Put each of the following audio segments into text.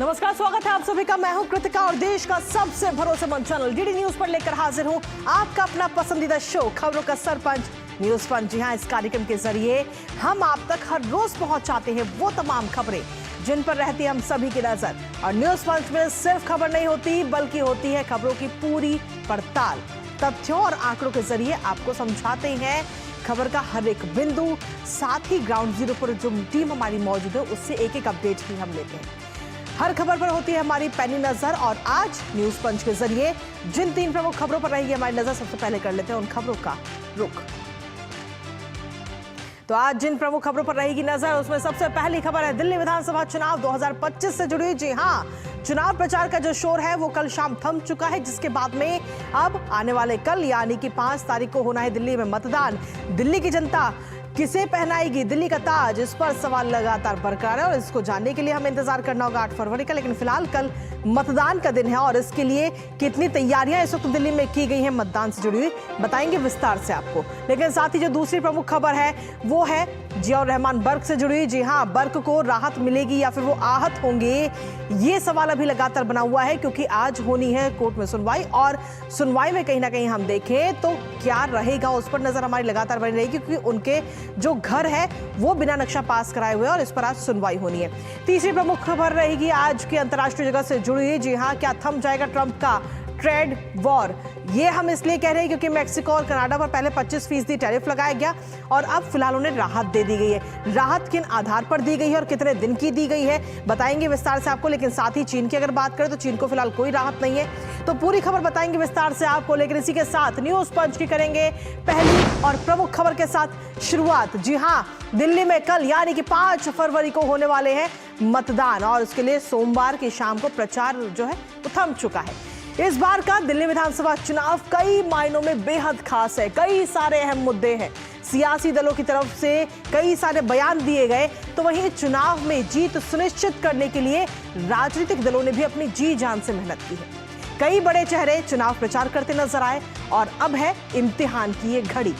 नमस्कार, स्वागत है आप सभी का। मैं हूं कृतिका और देश का सबसे भरोसेमंद चैनल डीडी न्यूज पर लेकर हाजिर हूं आपका अपना पसंदीदा शो खबरों का सरपंच न्यूज पंच। जी हां, इस कार्यक्रम के जरिए हम आप तक हर रोज पहुंचाते हैं वो तमाम खबरें जिन पर रहती है हम सभी की नजर। और न्यूज पंच में सिर्फ खबर नहीं होती बल्कि होती है खबरों की पूरी पड़ताल। तथ्यों और आंकड़ों के जरिए आपको समझाते हैं खबर का हर एक बिंदु। साथ ही ग्राउंड जीरो पर जो टीम हमारी मौजूद है उससे एक एक अपडेट भी हम लेते हैं। हर खबर पर होती है हमारी पैनी नजर। और आज न्यूज पंच के जरिए जिन 3 प्रमुख खबरों पर रहेगी हमारी नजर, सबसे पहले कर लेते हैं उन खबरों का रुख। तो आज जिन प्रमुख खबरों पर रहेगी नजर, उसमें सबसे पहली खबर है दिल्ली विधानसभा चुनाव 2025 से जुड़ी। जी हां, चुनाव प्रचार का जो शोर है वो कल शाम थम चुका है, जिसके बाद में अब आने वाले कल यानी कि 5 तारीख को होना है दिल्ली में मतदान। दिल्ली की जनता किसे पहनाएगी दिल्ली का ताज, इस पर सवाल लगातार बरकरार है और इसको जानने के लिए हमें इंतजार करना होगा 8 फरवरी का। लेकिन फिलहाल कल मतदान का दिन है और इसके लिए कितनी तैयारियां इस वक्त दिल्ली में की गई हैं मतदान से जुड़ी हुई, बताएंगे विस्तार से आपको। लेकिन साथ ही जो दूसरी प्रमुख खबर है वो है जियाउर रहमान बर्क से जुड़ी। जी हां, बर्क को राहत मिलेगी या फिर वो आहत होंगे, ये सवाल अभी लगातार बना हुआ है क्योंकि आज होनी है कोर्ट में सुनवाई। और सुनवाई में कहीं ना कहीं हम देखें तो क्या रहेगा उस पर नजर हमारी लगातार बनी रहेगी, क्योंकि उनके जो घर है वो बिना नक्शा पास कराए हुए और इस पर आज सुनवाई होनी है। तीसरी प्रमुख खबर रहेगी आज की अंतर्राष्ट्रीय जगत से जुड़ी। जी हां, क्या थम जाएगा ट्रंप का ट्रेड वॉर? ये हम इसलिए कह रहे हैं क्योंकि मेक्सिको और कनाडा पर पहले 25% टैरिफ लगाया गया और अब फिलहाल उन्हें राहत दे दी गई है। राहत किन आधार पर दी गई है और कितने दिन की दी गई है बताएंगे विस्तार से आपको। लेकिन साथ ही चीन की अगर बात करें तो चीन को फिलहाल कोई राहत नहीं है, तो पूरी खबर बताएंगे विस्तार से आपको। लेकिन इसी के साथ न्यूज पंच की करेंगे पहली और प्रमुख खबर के साथ शुरुआत। जी हां, दिल्ली में कल यानी कि 5 फरवरी को होने वाले हैं मतदान और उसके लिए सोमवार की शाम को प्रचार जो है वो थम चुका है। इस बार का दिल्ली विधानसभा चुनाव कई मायनों में बेहद खास है। कई सारे अहम मुद्दे हैं, सियासी दलों की तरफ से कई सारे बयान दिए गए, तो वहीं चुनाव में जीत सुनिश्चित करने के लिए राजनीतिक दलों ने भी अपनी जी जान से मेहनत की है। कई बड़े चेहरे चुनाव प्रचार करते नजर आए और अब है इम्तिहान की ये घड़ी।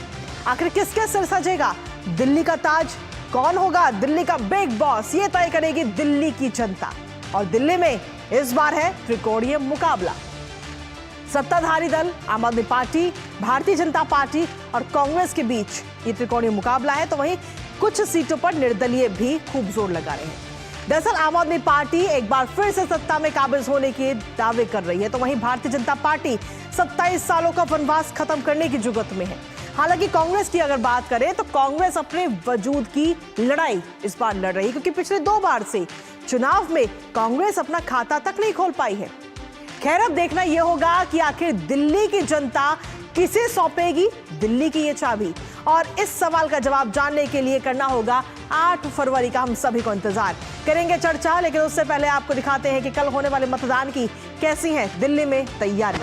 आखिर किसके सिर सजेगा दिल्ली का ताज? कौन होगा दिल्ली का बिग बॉस? ये तय करेगी दिल्ली की जनता। और दिल्ली में इस बार है त्रिकोणीय मुकाबला। सत्ताधारी दल आम आदमी पार्टी, भारतीय जनता पार्टी और कांग्रेस के बीच ये त्रिकोणीय मुकाबला है। तो वहीं कुछ सीटों पर निर्दलीय भी खूब जोर लगा रहे हैं। दरअसल आम आदमी पार्टी एक बार फिर से सत्ता में काबिज होने के दावे कर रही है, तो वहीं भारतीय जनता पार्टी 27 सालों का वनवास खत्म करने की जुगत में है। हालांकि कांग्रेस की अगर बात करें तो कांग्रेस अपने वजूद की लड़ाई इस बार लड़ रही है, क्योंकि पिछले 2 बार से चुनाव में कांग्रेस अपना खाता तक नहीं खोल पाई है। खैर, अब देखना यह होगा कि आखिर दिल्ली की जनता किसे सौंपेगी दिल्ली की ये चाबी। और इस सवाल का जवाब जानने के लिए करना होगा 8 फरवरी का हम सभी को इंतजार। करेंगे चर्चा, लेकिन उससे पहले आपको दिखाते हैं कि कल होने वाले मतदान की कैसी है दिल्ली में तैयारी।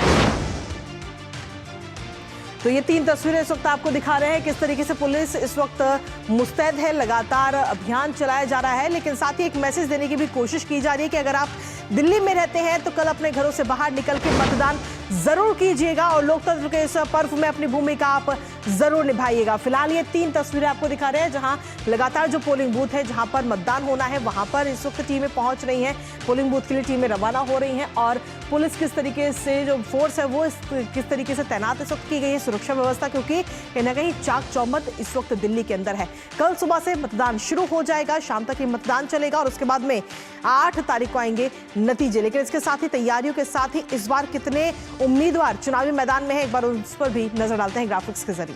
तो ये 3 तस्वीरें इस वक्त आपको दिखा रहे हैं किस तरीके से पुलिस इस वक्त मुस्तैद है, लगातार अभियान चलाया जा रहा है। लेकिन साथ ही एक मैसेज देने की भी कोशिश की जा रही है कि अगर आप दिल्ली में रहते हैं तो कल अपने घरों से बाहर निकल के मतदान जरूर कीजिएगा और लोकतंत्र के इस पर्व में अपनी भूमिका आप जरूर निभाइएगा। फिलहाल ये 3 तस्वीरें आपको दिखा रहे हैं जहां लगातार जो पोलिंग बूथ है जहां पर मतदान होना है वहां पर इस वक्त टीमें पहुंच रही हैं। पोलिंग बूथ के लिए टीमें रवाना हो रही हैं और पुलिस किस तरीके से जो फोर्स है वो किस तरीके से तैनात इस वक्त की गई है, सुरक्षा व्यवस्था, क्योंकि कहीं ना कहीं चाक चौबंद इस वक्त दिल्ली के अंदर है। कल सुबह से मतदान शुरू हो जाएगा, शाम तक ये मतदान चलेगा और उसके बाद में 8 तारीख को आएंगे नतीजे। लेकिन इसके साथ ही तैयारियों के साथ ही इस बार कितने उम्मीदवार चुनावी मैदान में है, एक बार उस पर भी नजर डालते हैं ग्राफिक्स के जरिए।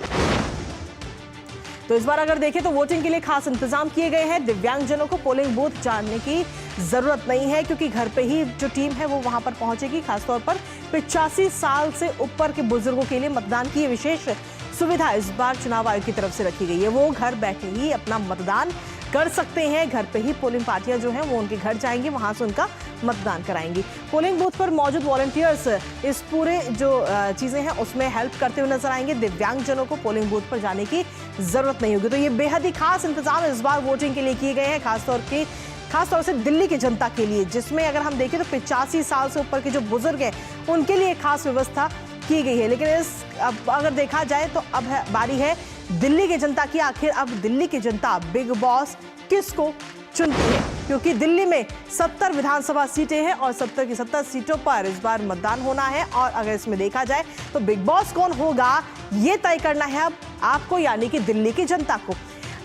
तो इस बार अगर देखें तो वोटिंग के लिए खास इंतजाम किए गए हैं। दिव्यांगजनों को पोलिंग बूथ जाने की जरूरत नहीं है क्योंकि घर पे ही जो टीम है वो वहां पर पहुंचेगी। खासतौर पर 85 साल से ऊपर के बुजुर्गों के लिए मतदान की विशेष सुविधा इस बार चुनाव आयोग की तरफ से रखी गई है। वो घर बैठे ही अपना मतदान कर सकते हैं। घर पे ही पोलिंग पार्टियां जो हैं वो उनके घर जाएंगी, वहां से उनका मतदान कराएंगी। पोलिंग बूथ पर मौजूद वॉलंटियर्स इस पूरे जो चीजें हैं उसमें हेल्प करते हुए नजर आएंगे। दिव्यांगजनों को पोलिंग बूथ पर जाने की जरूरत नहीं होगी। तो ये बेहद ही खास इंतजाम इस बार वोटिंग के लिए किए गए हैं, खासतौर से दिल्ली की जनता के लिए, जिसमें अगर हम देखें तो 85 साल से ऊपर के जो बुजुर्ग हैं उनके लिए खास व्यवस्था की गई है। लेकिन अब अगर देखा जाए तो अब बारी है दिल्ली की जनता की। आखिर अब दिल्ली की जनता बिग बॉस किसको चुनती है, क्योंकि दिल्ली में 70 विधानसभा सीटें हैं और 70 की 70 सीटों पर इस बार मतदान होना है। और अगर इसमें देखा जाए तो बिग बॉस कौन होगा ये तय करना है अब आपको, यानी कि दिल्ली की जनता को।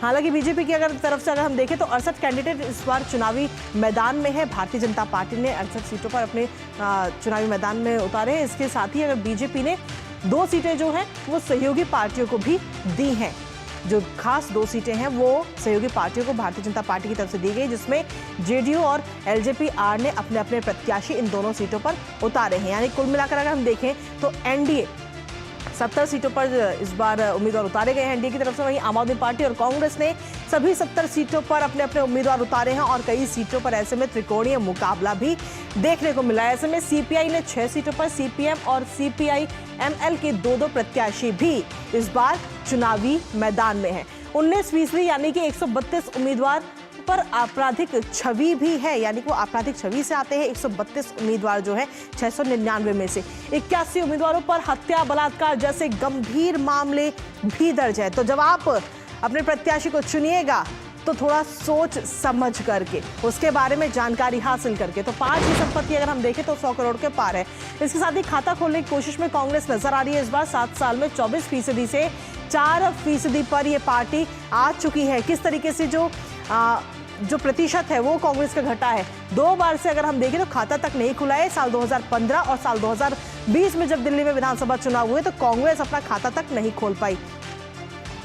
हालांकि बीजेपी की तरफ से अगर हम देखें तो 68 कैंडिडेट इस बार चुनावी मैदान में है। भारतीय जनता पार्टी ने 68 सीटों पर अपने चुनावी मैदान में उतारे हैं। इसके साथ ही अगर बीजेपी ने 2 सीटें जो हैं वो सहयोगी पार्टियों को भी दी हैं। जो खास 2 सीटें हैं वो सहयोगी पार्टियों को भारतीय जनता पार्टी की तरफ से दी गई, जिसमें जेडीयू और एलजेपी-आर ने अपने अपने प्रत्याशी इन दोनों सीटों पर उतारे हैं। यानी कुल मिलाकर अगर हम देखें तो एनडीए 70 सीटों पर इस बार उम्मीदवार उतारे गए हैं एनडीए की तरफ से। वहीं आम आदमी पार्टी और कांग्रेस ने सभी 70 सीटों पर अपने अपने उम्मीदवार उतारे हैं और कई सीटों पर ऐसे में त्रिकोणीय मुकाबला भी देखने को मिला है। ऐसे में सीपीआई ने 6 सीटों पर, सीपीएम और सीपीआई-एमएल के 2-2 प्रत्याशी भी इस बार चुनावी मैदान में हैं। 19% यानी कि 132 उम्मीदवार पर आपराधिक छवि भी है, यानी कि वो आपराधिक छवि से आते हैं। 132 उम्मीदवार जो है 699 में से 81 उम्मीदवारों पर हत्या, बलात्कार जैसे गंभीर मामले भी दर्ज है। तो जब आप अपने प्रत्याशी को चुनिएगा तो थोड़ा सोच समझ करके, उसके बारे में जानकारी हासिल करके। तो 5 की संपत्ति अगर हम देखें तो 100 करोड़ के पार है। इसके साथ ही खाता खोलने की कोशिश में कांग्रेस नजर आ रही है। इस बार 7 साल में 24% से 4% पर यह पार्टी आ चुकी है। किस तरीके से जो प्रतिशत है वो कांग्रेस का घटा है। 2 बार से अगर हम देखें तो खाता तक नहीं खुला है। साल 2015 और साल 2020 में जब दिल्ली में विधानसभा चुनाव हुए तो कांग्रेस अपना खाता तक नहीं खोल पाई।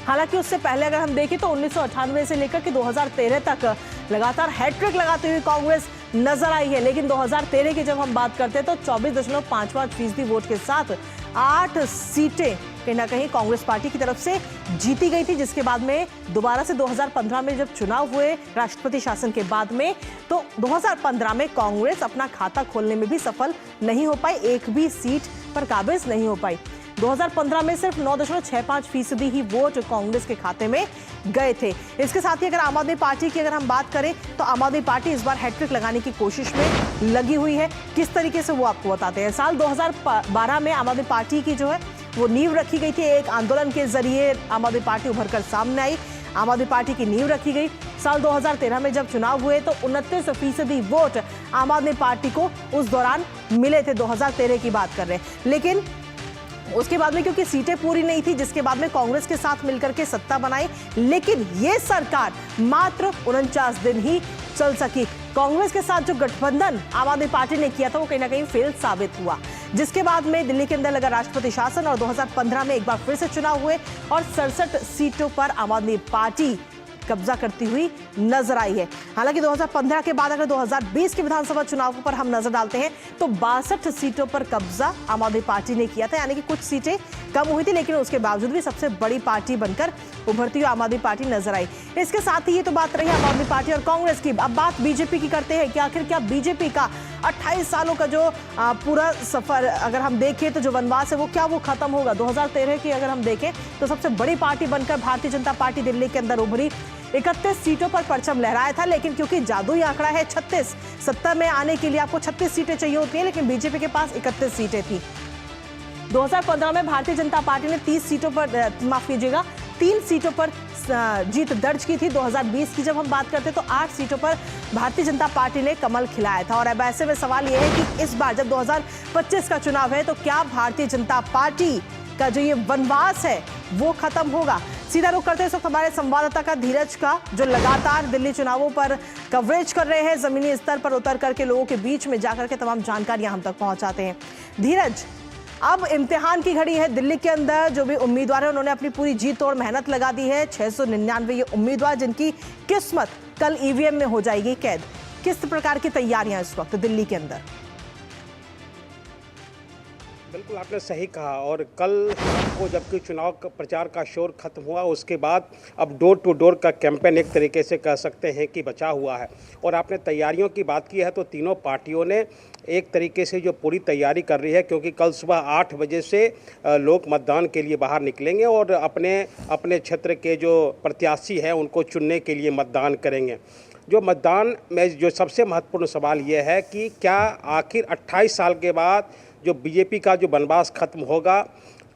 हालांकि उससे पहले अगर हम देखें तो 1998 से लेकर के 2013 तक लगातार हैट्रिक लगाती हुई कांग्रेस नजर आई है। लेकिन 2013 की जब हम बात करते हैं तो 24.55% वोट के साथ 8 सीटें कहीं ना कहीं कांग्रेस पार्टी की तरफ से जीती गई थी, जिसके बाद में दोबारा से 2015 में जब चुनाव हुए राष्ट्रपति शासन के बाद में, तो 2015 में कांग्रेस अपना खाता खोलने में भी सफल नहीं हो पाई, एक भी सीट पर काबिज नहीं हो पाई। 2015 में सिर्फ 9.65% ही वोट कांग्रेस के खाते में गए थे। इसके साथ ही अगर आम आदमी पार्टी की अगर हम बात करें तो आम आदमी पार्टी इस बार हैट्रिक लगाने की कोशिश में लगी हुई है। किस तरीके से वो आपको बताते हैं। साल 2012 में आम आदमी पार्टी की जो है वो नींव रखी गई थी। एक आंदोलन के जरिए आम आदमी पार्टी उभर कर सामने आई, आम आदमी पार्टी की नींव रखी गई। साल 2013 में जब चुनाव हुए तो 29% वोट आम आदमी पार्टी को उस दौरान मिले थे। 2013 की बात कर रहे हैं। लेकिन उसके बाद में क्योंकि सीटें पूरी नहीं थी, जिसके बाद में कांग्रेस के साथ मिलकर के सत्ता बनाई, लेकिन ये सरकार मात्र 49 दिन ही चल सकी। कांग्रेस के साथ जो गठबंधन आम आदमी पार्टी ने किया था वो कहीं ना कहीं फेल साबित हुआ, जिसके बाद में दिल्ली के अंदर लगा राष्ट्रपति शासन और 2015 में एक बार फिर से चुनाव हुए और 67 सीटों पर आम आदमी पार्टी कब्जा करती हुई नजर आई है। हालांकि 2015 के बाद अगर 2020 के विधानसभा चुनाव पर हम नजर डालते हैं तो 62 सीटों पर कब्जा आम आदमी पार्टी ने किया था, यानी कि कुछ सीटें कम हुई थी, लेकिन उसके बावजूद भी सबसे बड़ी पार्टी बनकर उभरती हुई आम आदमी पार्टी नजर आई। इसके साथ ही ये तो बात रही आम आदमी पार्टी और कांग्रेस की। अब बात बीजेपी की करते हैं कि आखिर क्या बीजेपी का 28 सालों का जो पूरा सफर अगर हम देखें तो जो वनवास है वो क्या वो खत्म होगा। 2013 की अगर हम देखें तो सबसे बड़ी पार्टी बनकर भारतीय जनता पार्टी दिल्ली के अंदर उभरी, 31 सीटों पर परचम लहराया था। लेकिन क्योंकि जादुई आंकड़ा है 36, सत्ता में आने के लिए आपको 36 सीटें चाहिए होती हैं, लेकिन बीजेपी के पास 31 सीटें थी। 2015 में भारतीय जनता पार्टी ने 30 सीटों पर, माफ कीजिएगा, 3 सीटों पर जीत दर्ज की थी। 2020 की जब हम बात करते तो 8 सीटों पर भारतीय जनता पार्टी ने कमल खिलाया था। और अब ऐसे में सवाल यह है कि इस बार जब 2025 का चुनाव है तो क्या भारतीय जनता पार्टी का जो ये वनवास है वो खत्म होगा। सीधा रुख करते हैं इस वक्त हमारे संवाददाता का, धीरज का, जो लगातार दिल्ली चुनावों पर कवरेज कर रहे हैं, जमीनी स्तर पर उतर करके लोगों के बीच में जाकर के तमाम जानकारियां हम तक पहुंचाते हैं। धीरज, अब इम्तिहान की घड़ी है दिल्ली के अंदर। जो भी उम्मीदवार है उन्होंने अपनी पूरी जी तोड़ मेहनत लगा दी है। 699 ये उम्मीदवार जिनकी किस्मत कल ईवीएम में हो जाएगी कैद। किस प्रकार की तैयारियां इस वक्त दिल्ली के अंदर? बिल्कुल आपने सही कहा। और कल शाम को जबकि चुनाव का प्रचार का शोर खत्म हुआ, उसके बाद अब डोर टू डोर का कैंपेन एक तरीके से कह सकते हैं कि बचा हुआ है। और आपने तैयारियों की बात की है तो तीनों पार्टियों ने एक तरीके से जो पूरी तैयारी कर रही है, क्योंकि कल सुबह 8 बजे से लोग मतदान के लिए बाहर निकलेंगे और अपने अपने क्षेत्र के जो प्रत्याशी हैं उनको चुनने के लिए मतदान करेंगे। जो मतदान में जो सबसे महत्वपूर्ण सवाल ये है कि क्या आखिर 28 साल के बाद जो बीजेपी का जो वनवास खत्म होगा,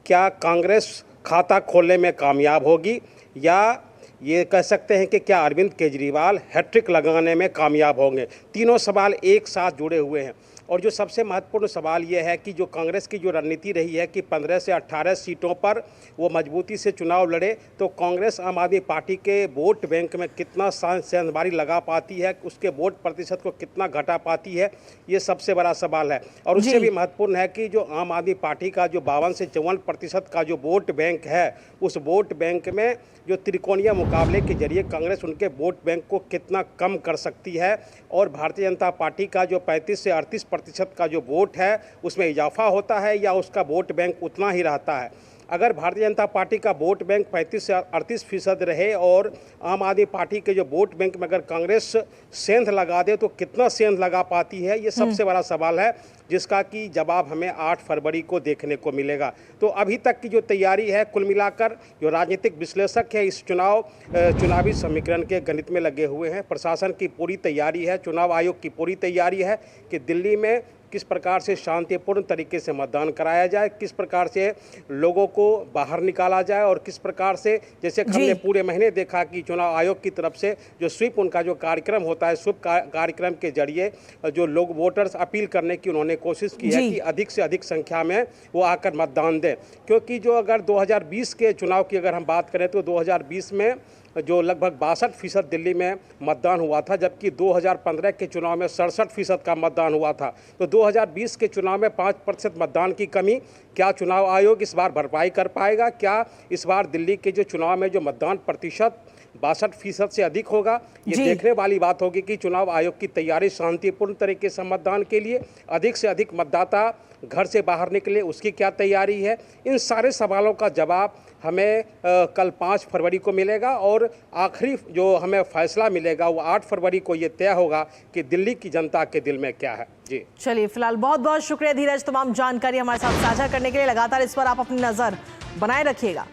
क्या कांग्रेस खाता खोलने में कामयाब होगी या ये कह सकते हैं कि क्या अरविंद केजरीवाल हैट्रिक लगाने में कामयाब होंगे। तीनों सवाल एक साथ जुड़े हुए हैं और जो सबसे महत्वपूर्ण सवाल ये है कि जो कांग्रेस की जो रणनीति रही है कि 15 से 18 सीटों पर वो मजबूती से चुनाव लड़े, तो कांग्रेस आम आदमी पार्टी के वोट बैंक में कितना सेंधमारी लगा पाती है, उसके वोट प्रतिशत को कितना घटा पाती है, ये सबसे बड़ा सवाल है। और उससे भी महत्वपूर्ण है कि जो आम आदमी पार्टी का जो 52 से 54% का जो वोट बैंक है, उस वोट बैंक में जो त्रिकोणीय मुकाबले के जरिए कांग्रेस उनके वोट बैंक को कितना कम कर सकती है और भारतीय जनता पार्टी का जो 35 से 38% का जो वोट है उसमें इजाफा होता है या उसका वोट बैंक उतना ही रहता है। अगर भारतीय जनता पार्टी का वोट बैंक 35 से 38% रहे और आम आदमी पार्टी के जो वोट बैंक में अगर कांग्रेस सेंध लगा दे तो कितना सेंध लगा पाती है, ये सबसे बड़ा सवाल है जिसका कि जवाब हमें 8 फरवरी को देखने को मिलेगा। तो अभी तक की जो तैयारी है, कुल मिलाकर जो राजनीतिक विश्लेषक है इस चुनावी समीकरण के गणित में लगे हुए हैं। प्रशासन की पूरी तैयारी है, चुनाव आयोग की पूरी तैयारी है कि दिल्ली में किस प्रकार से शांतिपूर्ण तरीके से मतदान कराया जाए, किस प्रकार से लोगों को बाहर निकाला जाए और किस प्रकार से, जैसे हमने पूरे महीने देखा कि चुनाव आयोग की तरफ से जो स्वीप उनका जो कार्यक्रम होता है, स्वीप कार्यक्रम के जरिए जो लोग वोटर्स अपील करने की उन्होंने कोशिश की है कि अधिक से अधिक संख्या में वो आकर मतदान दें। क्योंकि जो अगर 2020 के चुनाव की अगर हम बात करें तो 2020 में जो लगभग 62% दिल्ली में मतदान हुआ था, जबकि 2015 के चुनाव में 67% का मतदान हुआ था। तो 2020 के चुनाव में 5% मतदान की कमी क्या चुनाव आयोग इस बार भरपाई कर पाएगा? क्या इस बार दिल्ली के जो चुनाव में जो मतदान प्रतिशत 62% से अधिक होगा? ये देखने वाली बात होगी कि चुनाव आयोग की तैयारी शांतिपूर्ण तरीके से मतदान के लिए, अधिक से अधिक मतदाता घर से बाहर निकले, उसकी क्या तैयारी है। इन सारे सवालों का जवाब हमें कल 5 फरवरी को मिलेगा और आखिरी जो हमें फैसला मिलेगा वो 8 फरवरी को ये तय होगा कि दिल्ली की जनता के दिल में क्या है। जी चलिए, फिलहाल बहुत बहुत शुक्रिया धीरज, तमाम जानकारी हमारे साथ साझा करने के लिए। लगातार इस पर आप अपनी नजर बनाए रखिएगा।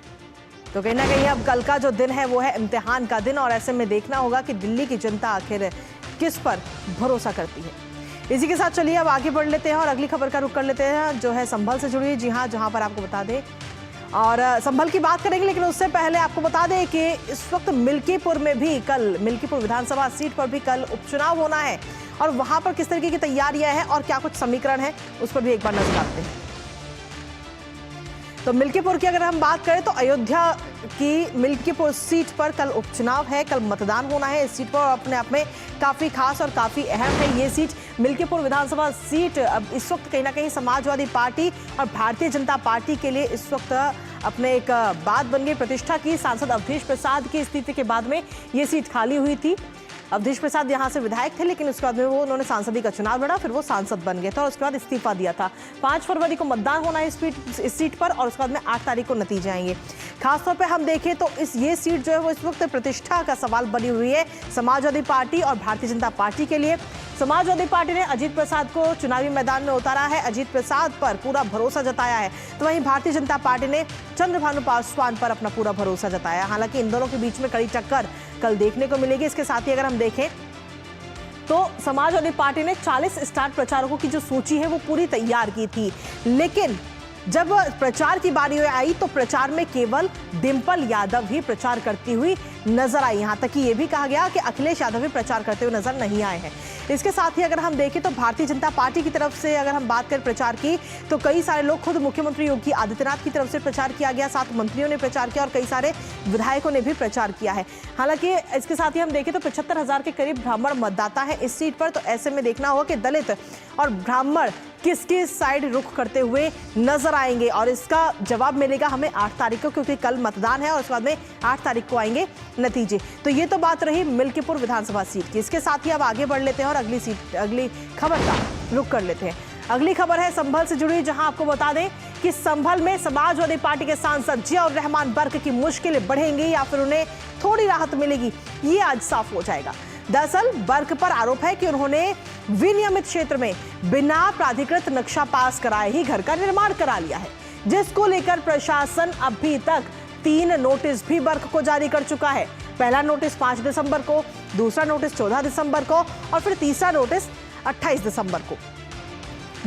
तो कहीं ना कहीं अब कल का जो दिन है वो है इम्तिहान का दिन और ऐसे में देखना होगा कि दिल्ली की जनता आखिर किस पर भरोसा करती है। इसी के साथ चलिए अब आगे बढ़ लेते हैं और अगली खबर का रुख कर लेते हैं जो है संभल से जुड़ी है। जी हाँ, जहां पर आपको बता दें और संभल की बात करेंगे, लेकिन उससे पहले आपको बता दें कि इस वक्त मिल्कीपुर में भी कल, मिल्कीपुर विधानसभा सीट पर भी कल उपचुनाव होना है और वहां पर किस तरीके की तैयारियां हैं और क्या कुछ समीकरण है उस पर भी एक बार नजर डालते हैं। तो मिल्कीपुर की अगर हम बात करें तो अयोध्या की मिल्कीपुर सीट पर कल उपचुनाव है, कल मतदान होना है। इस सीट पर अपने आप में काफी खास और काफी अहम है ये सीट। मिल्कीपुर विधानसभा सीट अब इस वक्त कहीं ना कहीं समाजवादी पार्टी और भारतीय जनता पार्टी के लिए इस वक्त अपने एक बात बन गई प्रतिष्ठा की। सांसद अवधेश प्रसाद की स्थिति के बाद में ये सीट खाली हुई थी। अवधेश प्रसाद यहाँ से विधायक थे, लेकिन उसके बाद में उन्होंने सांसदी का चुनाव लड़ा, फिर वो सांसद बन गए थे और उसके बाद इस्तीफा दिया था। 5 फरवरी को मतदान होना है इस सीट पर और उसके बाद में 8 तारीख को नतीजे आएंगे। खासतौर पे हम देखें तो ये सीट जो है वो इस वक्त प्रतिष्ठा का सवाल बनी हुई है समाजवादी पार्टी और भारतीय जनता पार्टी के लिए। समाजवादी पार्टी ने अजीत प्रसाद को चुनावी मैदान में उतारा है, अजीत प्रसाद पर पूरा भरोसा जताया है, तो वहीं भारतीय जनता पार्टी ने चंद्रभानु पासवान पर अपना पूरा भरोसा जताया। हालांकि इन दोनों के बीच में कड़ी टक्कर कल देखने को मिलेगी। इसके साथ ही अगर हम देखें तो समाजवादी पार्टी ने 40 स्टार प्रचारकों की जो सूची है वो पूरी तैयार की थी, लेकिन जब प्रचार की बारी आई तो प्रचार में केवल डिंपल यादव ही प्रचार करती हुई नजर आई। यहां तक कि यह भी कहा गया कि अखिलेश यादव भी प्रचार करते हुए नजर नहीं आए हैं। इसके साथ ही अगर हम देखें तो भारतीय जनता पार्टी की तरफ से अगर हम बात करें प्रचार की, तो कई सारे लोग, खुद मुख्यमंत्री योगी आदित्यनाथ की तरफ से प्रचार किया गया, 7 मंत्रियों ने प्रचार किया और कई सारे विधायकों ने भी प्रचार किया है। हालांकि इसके साथ ही हम देखें तो 75,000 के करीब ब्राह्मण मतदाता है इस सीट पर, तो ऐसे में देखना होगा कि दलित और ब्राह्मण किसकी साइड रुख करते हुए नजर आएंगे और इसका जवाब मिलेगा हमें 8 तारीख को, क्योंकि कल मतदान है और उसके बाद में 8 तारीख को आएंगे नतीजे। तो ये तो बात रही मिल्कीपुर विधानसभा सीट की। इसके साथ ही अब आगे बढ़ लेते हैं और अगली खबर का रुख कर लेते हैं। अगली खबर है संभल से जुड़ी, जहां आपको बता दें कि संभल में समाजवादी पार्टी के सांसद जियाउर रहमान बर्क की मुश्किलें बढ़ेंगी या फिर उन्हें थोड़ी राहत मिलेगी, ये आज साफ हो जाएगा। दरअसल बर्क पर आरोप है कि उन्होंने विनियमित क्षेत्र में बिना प्राधिकृत नक्शा पास कराए ही घर का निर्माण करा लिया है, जिसको लेकर प्रशासन अभी तक 3 नोटिस भी बर्क को जारी कर चुका है। पहला नोटिस 5 दिसंबर को, दूसरा नोटिस 14 दिसंबर को और फिर तीसरा नोटिस 28 दिसंबर को।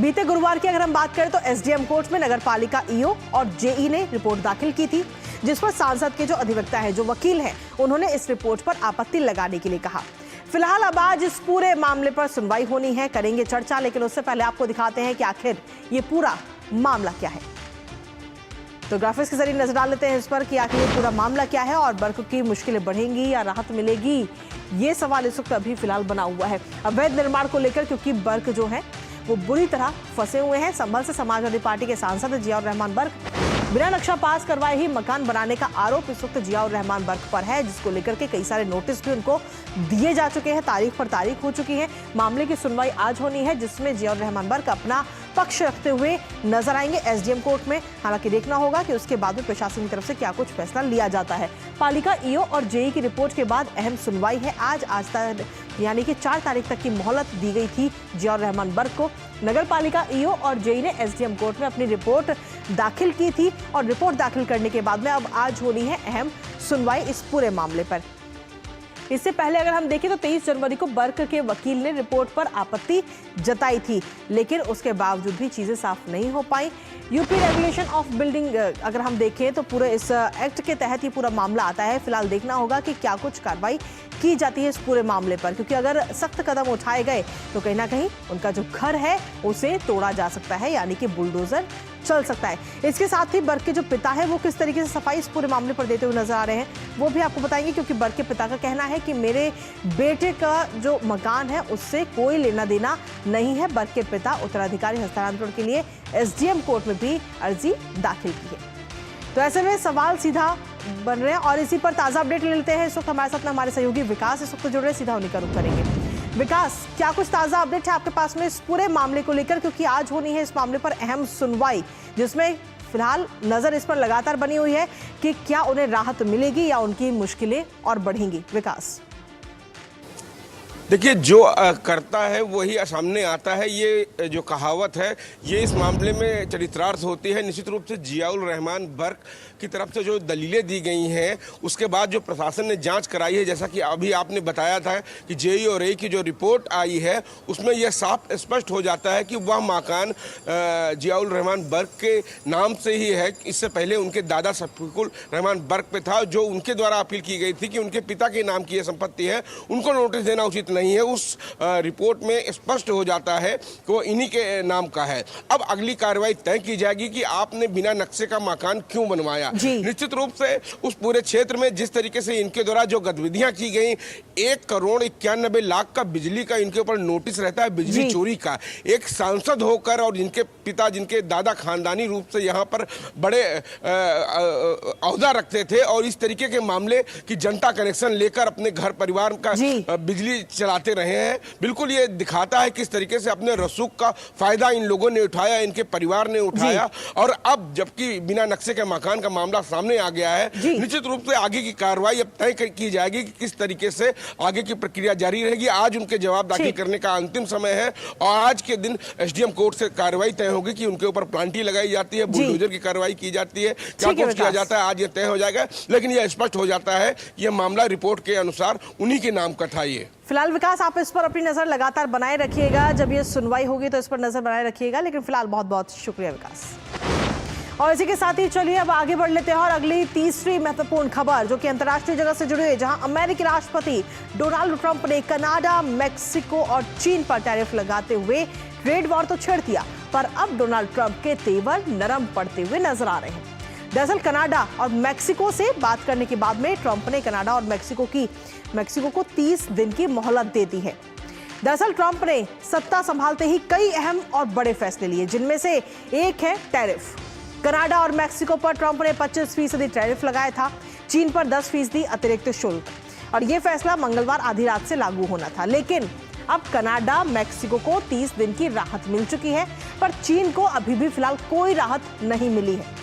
बीते गुरुवार की अगर हम बात करें तो एसडीएम कोर्ट में नगरपालिका ईओ और जेई ने रिपोर्ट दाखिल की थी, जिस पर सांसद के जो अधिवक्ता है, जो वकील है, उन्होंने इस रिपोर्ट पर आपत्ति लगाने के लिए कहा। फिलहाल अब आज इस पूरे मामले पर सुनवाई होनी है, करेंगे चर्चा, लेकिन उससे पहले आपको दिखाते हैं कि आखिर ये पूरा मामला क्या है। तो ग्राफिक्स के जरिए नजर डाल लेते हैं इस पर कि आखिर ये पूरा मामला क्या है और बर्क की मुश्किलें बढ़ेंगी या राहत मिलेगी, ये सवाल इस वक्त अभी फिलहाल बना हुआ है अवैध निर्माण को लेकर, क्योंकि बर्क जो है वो बुरी तरह फंसे हुए हैं। संभल से समाजवादी पार्टी के सांसद जियाउर रहमान बर्क बिना नक्शा पास करवाए ही मकान बनाने का आरोप इस वक्त जियाउर रहमान बर्क पर है, जिसको लेकर के कई सारे नोटिस भी उनको दिए जा चुके हैं, तारीख पर तारीख हो चुकी है। मामले की सुनवाई आज होनी है, जिसमें जियाउर रहमान बर्क अपना पक्ष रखते हुए नजर आएंगे एसडीएम कोर्ट में। हालांकि देखना होगा कि उसके बाद में प्रशासन की तरफ से क्या कुछ फैसला लिया जाता है। पालिका ईओ और जेई की रिपोर्ट के बाद अहम सुनवाई है आज तक, यानी कि 4 तारीख तक की मोहलत दी गई थी जियाउर रहमान बर्क को। नगर पालिका ईओ और जेई ने एसडीएम कोर्ट में अपनी रिपोर्ट दाखिल की थी और रिपोर्ट दाखिल करने के बाद में अब आज होनी है अहम सुनवाई इस पूरे मामले पर। इससे पहले अगर हम देखें तो 23 जनवरी को बर्क के वकील ने रिपोर्ट पर आपत्ति जताई थी, लेकिन उसके बावजूद भी चीजें साफ नहीं हो पाई। यूपी रेगुलेशन ऑफ बिल्डिंग अगर हम देखें तो पूरे इस एक्ट के तहत ये पूरा मामला आता है। फिलहाल देखना होगा कि क्या कुछ कार्रवाई की जाती है इस पूरे मामले पर, क्योंकि अगर सख्त कदम उठाए गए तो कहीं ना कहीं उनका जो घर है उसे तोड़ा जा सकता है, यानी कि बुलडोजर चल सकता है। इसके साथ ही बर्क के जो पिता है वो किस तरीके से सफाई इस पूरे मामले पर देते हुए नजर आ रहे हैं, वो भी आपको बताएंगे, क्योंकि बर्क के पिता का कहना है कि मेरे बेटे का जो मकान है उससे कोई लेना देना नहीं है। बर्क के पिता उत्तराधिकारी हस्तांतरण के लिए एसडीएम कोर्ट में भी अर्जी दाखिल की है। तो ऐसे में सवाल सीधा बन रहे हैं और इसी पर ताजा अपडेट ले लेते हैं। इस वक्त हमारे साथ में हमारे सहयोगी विकास इस वक्त जुड़ रहे, सीधा उन्हीं का रुख करेंगे। विकास, क्या कुछ ताजा अपडेट है आपके पास में इस पूरे मामले को लेकर, क्योंकि आज होनी है इस मामले पर अहम सुनवाई, जिसमें फिलहाल नजर इस पर लगातार बनी हुई है कि क्या उन्हें राहत मिलेगी या उनकी मुश्किलें और बढ़ेंगी। विकास, देखिए, जो करता है वही सामने आता है, ये जो कहावत है ये इस मामले में चरितार्थ होती है। निश्चित रूप से जियाउर रहमान बर्क की तरफ से जो दलीलें दी गई हैं उसके बाद जो प्रशासन ने जांच कराई है, जैसा कि अभी आपने बताया था कि जेई और ए की जो रिपोर्ट आई है उसमें यह साफ स्पष्ट हो जाता है कि वह मकान जियाउर रहमान बर्क के नाम से ही है। इससे पहले उनके दादा शफीकुल रहमान बर्क पे था, जो उनके द्वारा अपील की गई थी कि उनके पिता के नाम की यह संपत्ति है, उनको नोटिस देना उचित नहीं है। उस रिपोर्ट में स्पष्ट हो जाता है कि वो इन्हीं के नाम का है। अब अगली कार्रवाई तय की जाएगी कि आपने बिना नक्शे का मकान क्यों बनवाया। निश्चित रूप से उस पूरे क्षेत्र में जिस तरीके से इनके द्वारा जो गतिविधियां की गई, 1,91,00,000 का बिजली का इनके ऊपर नोटिस रहता है, बिजली चोरी का। एक सांसद होकर और इनके पिता, जिनके दादा खानदानी रूप से यहाँ पर बड़े ओहदा रखते थे और इस तरीके के मामले की जनता कनेक्शन लेकर अपने घर परिवार का बिजली चलाते रहे हैं। बिल्कुल ये दिखाता है किस तरीके से अपने रसूख का फायदा इन लोगों ने उठाया, इनके परिवार ने उठाया। और अब जबकि बिना नक्शे के मकान का मामला सामने आ गया है, निश्चित रूप से आगे की कार्रवाई अब तय की जाएगी कि किस तरीके से आगे की प्रक्रिया जारी रहेगी। आज उनके जवाब दाखिल करने का अंतिम समय है और आज के दिन एसडीएम कोर्ट से कार्रवाई तय होगी कि उनके ऊपर प्लांटी लगाई जाती है, बुलडोजर की कार्रवाई की जाती है, क्या कुछ किया जाता है, आज ये तय हो जाएगा। लेकिन यह स्पष्ट हो जाता है यह मामला रिपोर्ट के अनुसार उन्हीं के नाम का था। ये फिलहाल विकास, आप इस पर अपनी नजर लगातार बनाए रखिएगा, जब ये सुनवाई होगी तो इस पर नजर बनाए रखिएगा। लेकिन फिलहाल बहुत बहुत शुक्रिया विकास। और इसी के साथ ही चलिए अब आगे बढ़ लेते हैं और अगली तीसरी महत्वपूर्ण खबर जो कि अंतर्राष्ट्रीय जगत से जुड़ी है, जहां अमेरिकी राष्ट्रपति डोनाल्ड ट्रंप ने कनाडा, मैक्सिको और चीन पर टैरिफ लगाते हुए ट्रेड वॉर तो छेड़ दिया, पर अब डोनाल्ड ट्रंप के तेवर नरम पड़ते हुए नजर आ रहे हैं। दरअसल कनाडा और मैक्सिको से बात करने के बाद में ट्रंप ने कनाडा और मैक्सिको को 30 दिन की मोहलत दे दी है। दरअसल ट्रंप ने सत्ता संभालते ही कई अहम और बड़े फैसले लिए, जिनमें से एक है टैरिफ। कनाडा और मैक्सिको पर ट्रंप ने 25% टैरिफ लगाया था, चीन पर 10% अतिरिक्त शुल्क, और यह फैसला मंगलवार आधी रात से लागू होना था। लेकिन अब कनाडा, मैक्सिको को 30 दिन की राहत मिल चुकी है, पर चीन को अभी भी फिलहाल कोई राहत नहीं मिली है।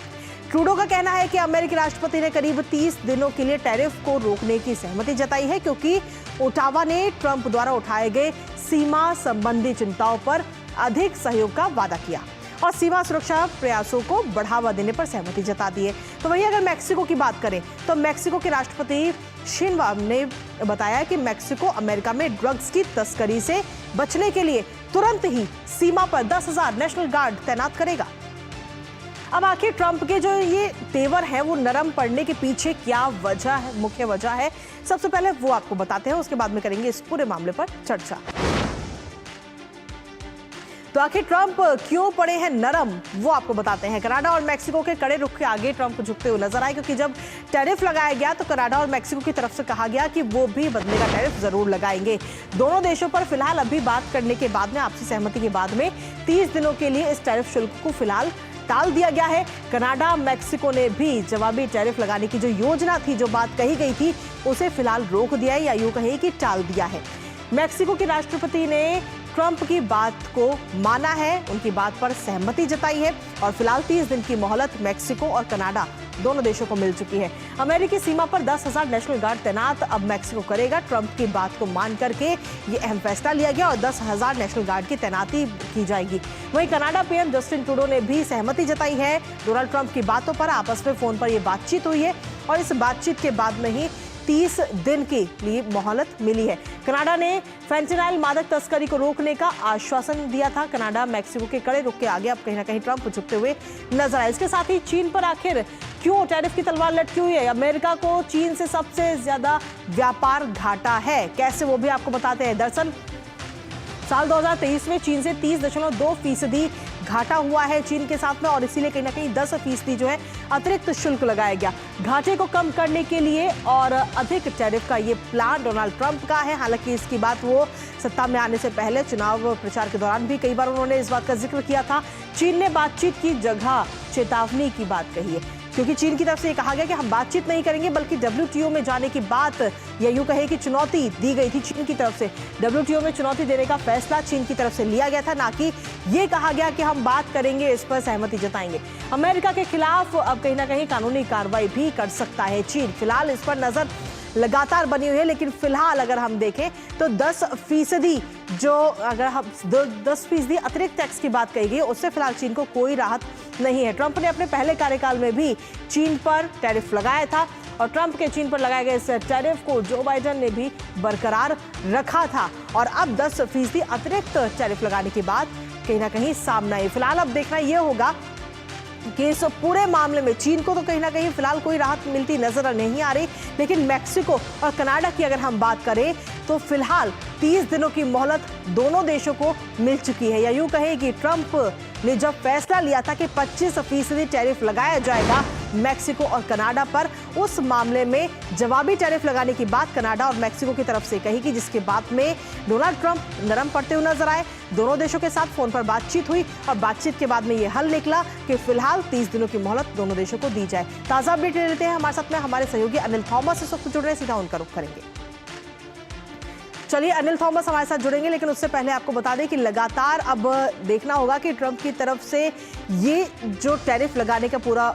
ट्रूडो का कहना है कि अमेरिकी राष्ट्रपति ने करीब 30 दिनों के लिए टैरिफ को रोकने की सहमति जताई है, क्योंकि ओटावा ने ट्रंप द्वारा उठाए गए सीमा संबंधी चिंताओं पर अधिक सहयोग का वादा किया और सीमा सुरक्षा प्रयासों को बढ़ावा देने पर सहमति जता दी है। तो वहीं अगर मैक्सिको की बात करें तो मैक्सिको के राष्ट्रपति शिनवाब ने बताया कि मैक्सिको अमेरिका में ड्रग्स की तस्करी से बचने के लिए तुरंत ही सीमा पर 10,000 नेशनल गार्ड तैनात करेगा। अब आखिर ट्रंप के जो ये तेवर है वो नरम पड़ने के पीछे क्या वजह है, मुख्य वजह है, सबसे पहले वो आपको बताते हैं, उसके बाद में करेंगे इस पूरे मामले पर चर्चा। तो आखिर ट्रंप क्यों पड़े हैं नरम, वो आपको बताते हैं। कनाडा और मेक्सिको के कड़े रुख के आगे ट्रंप झुकते हुए नजर आए, क्योंकि जब टैरिफ लगाया गया तो कनाडा और मेक्सिको की तरफ से कहा गया कि वो भी बदले का टैरिफ जरूर लगाएंगे। दोनों देशों पर फिलहाल अभी बात करने के बाद में, आपसी सहमति के बाद में 30 दिनों के लिए इस टैरिफ शुल्क को फिलहाल टाल दिया गया है। कनाडा मेक्सिको ने भी जवाबी टैरिफ लगाने की जो योजना थी, जो बात कही गई थी, उसे फिलहाल रोक दिया है, या यूं कहें कि टाल दिया है। मेक्सिको के राष्ट्रपति ने ट्रंप की बात को माना है, उनकी बात पर सहमति जताई है और फिलहाल 30 दिन की मोहलत मेक्सिको और कनाडा दोनों देशों को मिल चुकी है। अमेरिकी सीमा पर 10,000 नेशनल गार्ड तैनात अब मेक्सिको करेगा। ट्रंप की बात को मान करके ये अहम फैसला लिया गया और 10,000 नेशनल गार्ड की तैनाती की जाएगी। वहीं कनाडा पीएम जस्टिन ट्रूडो ने भी सहमति जताई है। डोनाल्ड ट्रंप की बातों पर आपस में फोन पर यह बातचीत हुई है और इस बातचीत के बाद में ही 30 दिन के लिए मोहलत मिली है। कनाडा ने फेंटेनाइल मादक तस्करी को रोकने का आश्वासन दिया था। कनाडा मेक्सिको के कड़े रुख के आगे अब कहीं ना कहीं ट्रंप झुकते हुए नजर आए। इसके साथ ही चीन पर आखिर क्यों टैरिफ की तलवार लटकी हुई है? अमेरिका को चीन से सबसे ज्यादा व्यापार घाटा है, कैसे वो भी आपको बताते हैं। दरअसल साल 2023 में चीन से 30.2% घाटा हुआ है चीन के साथ में, और इसीलिए कहीं ना कहीं 10% जो है अतिरिक्त शुल्क लगाया गया। घाटे को कम करने के लिए और अधिक टैरिफ का ये प्लान डोनाल्ड ट्रंप का है। हालांकि इसकी बात वो सत्ता में आने से पहले चुनाव प्रचार के दौरान भी कई बार उन्होंने इस बात का जिक्र किया था। चीन ने बातचीत की जगह चेतावनी की बात कही है, क्योंकि चीन की तरफ से ये कहा गया कि हम बातचीत नहीं करेंगे, बल्कि WTO में जाने की बात, या यूं कहे कि चुनौती दी गई थी चीन की तरफ से। WTO में चुनौती देने का फैसला चीन की तरफ से लिया गया था, ना कि ये कहा गया कि हम बात करेंगे, इस पर सहमति जताएंगे। अमेरिका के खिलाफ अब कहीं ना कहीं कानूनी कार्रवाई भी कर सकता है चीन। फिलहाल इस पर नजर लगातार बनी हुई है, लेकिन फिलहाल अगर हम देखें तो 10% जो अगर हम 10% अतिरिक्त टैक्स की बात कही गई, उससे फिलहाल चीन को कोई राहत नहीं है। ट्रंप ने अपने पहले कार्यकाल में भी चीन पर टैरिफ लगाया था और ट्रंप के चीन पर लगाए गए इस टैरिफ को जो बाइडेन ने भी बरकरार रखा था, और अब 10% अतिरिक्त टैरिफ लगाने की बात कहीं ना कहीं सामने आई। फिलहाल अब देखना यह होगा कि इस पूरे मामले में चीन को तो कहीं ना कहीं फिलहाल कोई राहत मिलती नजर नहीं आ रही, लेकिन मेक्सिको और कनाडा की अगर हम बात करें तो फिलहाल 30 दिनों की मोहलत दोनों देशों को मिल चुकी है। या यूं कहें कि ट्रंप ने जब फैसला लिया था कि 25% टैरिफ लगाया जाएगा मेक्सिको और कनाडा पर, उस मामले में जवाबी टैरिफ लगाने की बात कनाडा और मेक्सिको की तरफ से कही गई, जिसके बाद में डोनाल्ड ट्रंप नरम पड़ते हुए नजर आए। दोनों देशों के साथ फोन पर बातचीत हुई और बातचीत के बाद में यह हल निकला कि फिलहाल 30 दिनों की मोहलत दोनों देशों को दी जाए। ताजा अपडेट लेते हैं, हमारे साथ में हमारे सहयोगी अनिल थॉमस इस वक्त जुड़ रहे हैं, सीधा उनका रुख करेंगे। चलिए अनिल थॉमस हमारे साथ जुड़ेंगे, लेकिन उससे पहले आपको बता दें कि लगातार अब देखना होगा कि ट्रंप की तरफ से ये जो टैरिफ लगाने का पूरा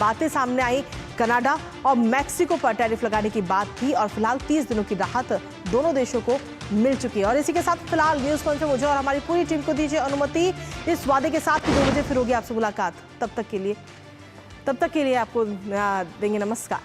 बातें सामने आई, कनाडा और मेक्सिको पर टैरिफ लगाने की बात थी, और फिलहाल 30 दिनों की राहत दोनों देशों को मिल चुकी है। और इसी के साथ फिलहाल न्यूज पॉइंट में मुझे और हमारी पूरी टीम को दीजिए अनुमति इस वादे के साथ कि 2 बजे फिर होगी आपसे मुलाकात। तब तक के लिए आपको देंगे नमस्कार।